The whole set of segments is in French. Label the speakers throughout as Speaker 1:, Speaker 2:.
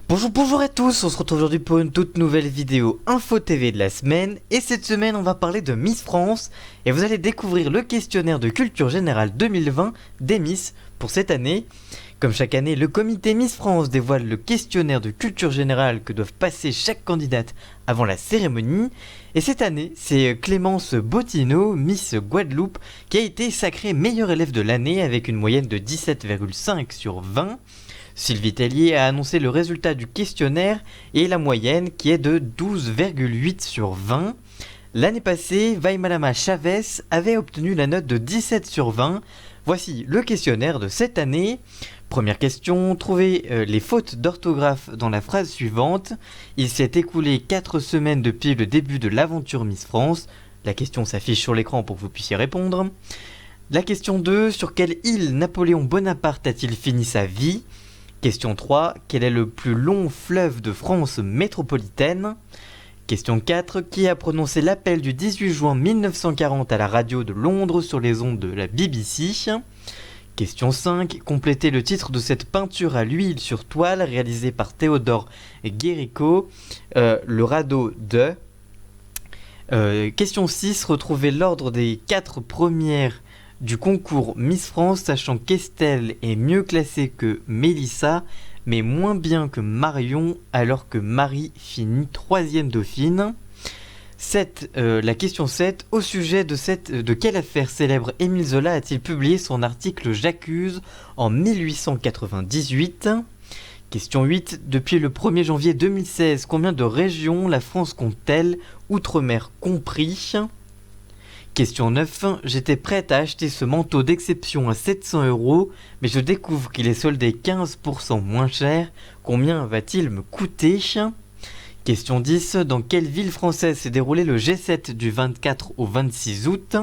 Speaker 1: Bonjour à tous, on se retrouve aujourd'hui pour une toute nouvelle vidéo Info TV de la semaine. Et cette semaine on va parler de Miss France et vous allez découvrir le questionnaire de culture générale 2020 des Miss pour cette année. Comme chaque année, le comité Miss France dévoile le questionnaire de culture générale que doivent passer chaque candidate avant la cérémonie. Et cette année, c'est Clémence Bottineau, Miss Guadeloupe, qui a été sacrée meilleure élève de l'année avec une moyenne de 17,5 sur 20. Sylvie Tellier a annoncé le résultat du questionnaire et la moyenne qui est de 12,8 sur 20. L'année passée, Vaimalama Chavez avait obtenu la note de 17 sur 20. Voici le questionnaire de cette année. Première question, trouvez les fautes d'orthographe dans la phrase suivante. Il s'est écoulé 4 semaines depuis le début de l'aventure Miss France. La question s'affiche sur l'écran pour que vous puissiez répondre. La question 2, sur quelle île Napoléon Bonaparte a-t-il fini sa vie ? Question 3, quel est le plus long fleuve de France métropolitaine ? Question 4, qui a prononcé l'appel du 18 juin 1940 à la radio de Londres sur les ondes de la BBC ? Question 5, complétez le titre de cette peinture à l'huile sur toile réalisée par Théodore Guéricault, le radeau de... Question 6, retrouvez l'ordre des 4 premières du concours Miss France, sachant qu'Estelle est mieux classée que Mélissa, mais moins bien que Marion, alors que Marie finit 3e dauphine. La question 7, au sujet de quelle affaire célèbre Émile Zola a-t-il publié son article J'accuse en 1898 ? Question 8, depuis le 1er janvier 2016, combien de régions la France compte-t-elle, outre-mer compris ? Question 9, j'étais prête à acheter ce manteau d'exception à 700 €, mais je découvre qu'il est soldé 15% moins cher. Combien va-t-il me coûter ? Question 10, dans quelle ville française s'est déroulé le G7 du 24 au 26 août ?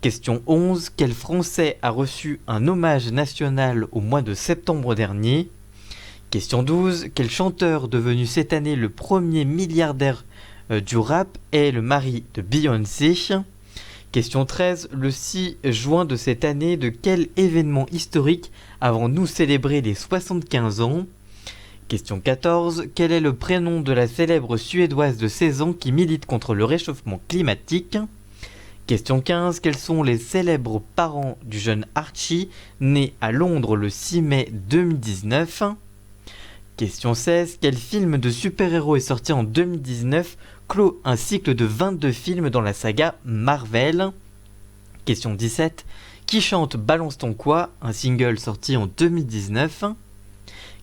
Speaker 1: Question 11, quel Français a reçu un hommage national au mois de septembre dernier ? Question 12, quel chanteur devenu cette année le premier milliardaire du rap est le mari de Beyoncé ? Question 13, le 6 juin de cette année, de quel événement historique avons-nous célébré les 75 ans ? Question 14, quel est le prénom de la célèbre Suédoise de 16 ans qui milite contre le réchauffement climatique ? Question 15, quels sont les célèbres parents du jeune Archie, né à Londres le 6 mai 2019 ? Question 16, quel film de super-héros est sorti en 2019, clôt un cycle de 22 films dans la saga Marvel ? Question 17, qui chante Balance ton quoi, un single sorti en 2019 ?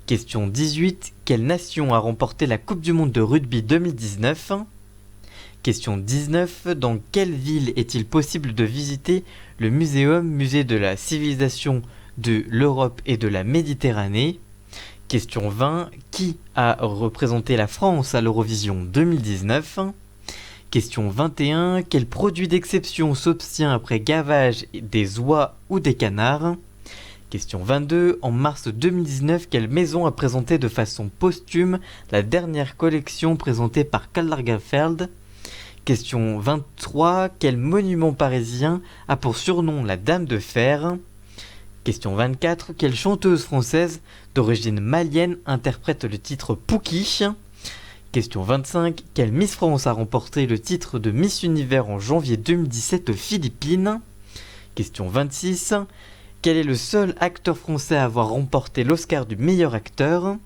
Speaker 1: Question 18, quelle nation a remporté la Coupe du Monde de rugby 2019 ? Question 19, dans quelle ville est-il possible de visiter le musée de la civilisation de l'Europe et de la Méditerranée ? Question 20, qui a représenté la France à l'Eurovision 2019 ? Question 21, quel produit d'exception s'obtient après gavage des oies ou des canards ? Question 22, en mars 2019, quelle maison a présenté de façon posthume la dernière collection présentée par Karl Lagerfeld ? Question 23, quel monument parisien a pour surnom la Dame de Fer ? Question 24, quelle chanteuse française d'origine malienne interprète le titre Pouki ? Question 25, quelle Miss France a remporté le titre de Miss Univers en janvier 2017 aux Philippines ? Question 26, quel est le seul acteur français à avoir remporté l'Oscar du meilleur acteur ?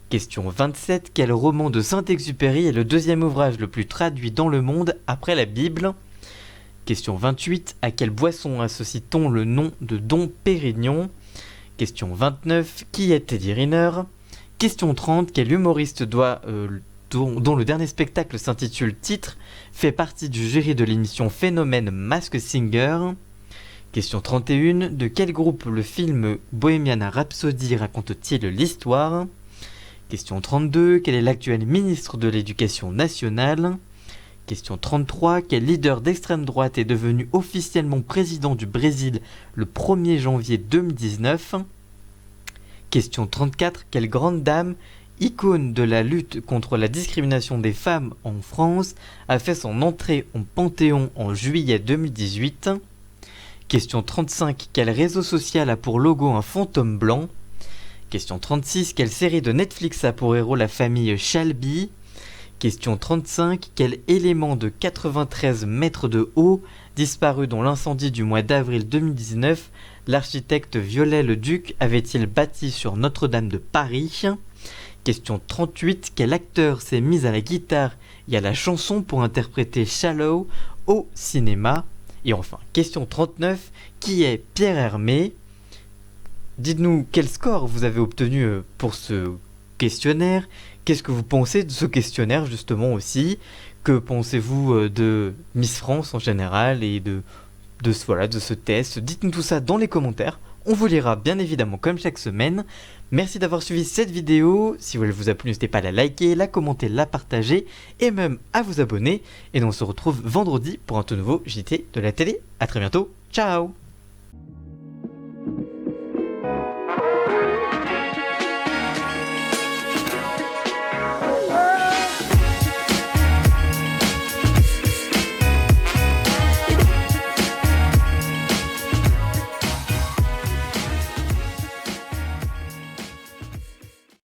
Speaker 1: Question 27, quel roman de Saint-Exupéry est le deuxième ouvrage le plus traduit dans le monde après la Bible ? Question 28, à quelle boisson associe-t-on le nom de Dom Pérignon ? Question 29, qui est Teddy Riner ? Question 30, quel humoriste dont le dernier spectacle s'intitule Titre fait partie du jury de l'émission Phénomène Masked Singer ? Question 31, de quel groupe le film Bohemian Rhapsody raconte-t-il l'histoire ? Question 32, quel est l'actuel ministre de l'Éducation nationale ? Question 33, quel leader d'extrême droite est devenu officiellement président du Brésil le 1er janvier 2019 ? Question 34, quelle grande dame, icône de la lutte contre la discrimination des femmes en France, a fait son entrée au Panthéon en juillet 2018 ? Question 35, quel réseau social a pour logo un fantôme blanc ? Question 36, quelle série de Netflix a pour héros la famille Shelby? Question 35, quel élément de 93 mètres de haut, disparu dans l'incendie du mois d'avril 2019, l'architecte Viollet-le-Duc avait-il bâti sur Notre-Dame de Paris? Question 38, quel acteur s'est mis à la guitare et à la chanson pour interpréter Shallow au cinéma? Et enfin, question 39, qui est Pierre Hermé? Dites-nous quel score vous avez obtenu pour ce questionnaire. Qu'est-ce que vous pensez de ce questionnaire justement aussi? Que pensez-vous de Miss France en général et de ce test? Dites-nous tout ça dans les commentaires. On vous lira bien évidemment comme chaque semaine. Merci d'avoir suivi cette vidéo. Si elle vous a plu, n'hésitez pas à la liker, la commenter, la partager et même à vous abonner. Et nous on se retrouve vendredi pour un tout nouveau JT de la télé. A très bientôt. Ciao!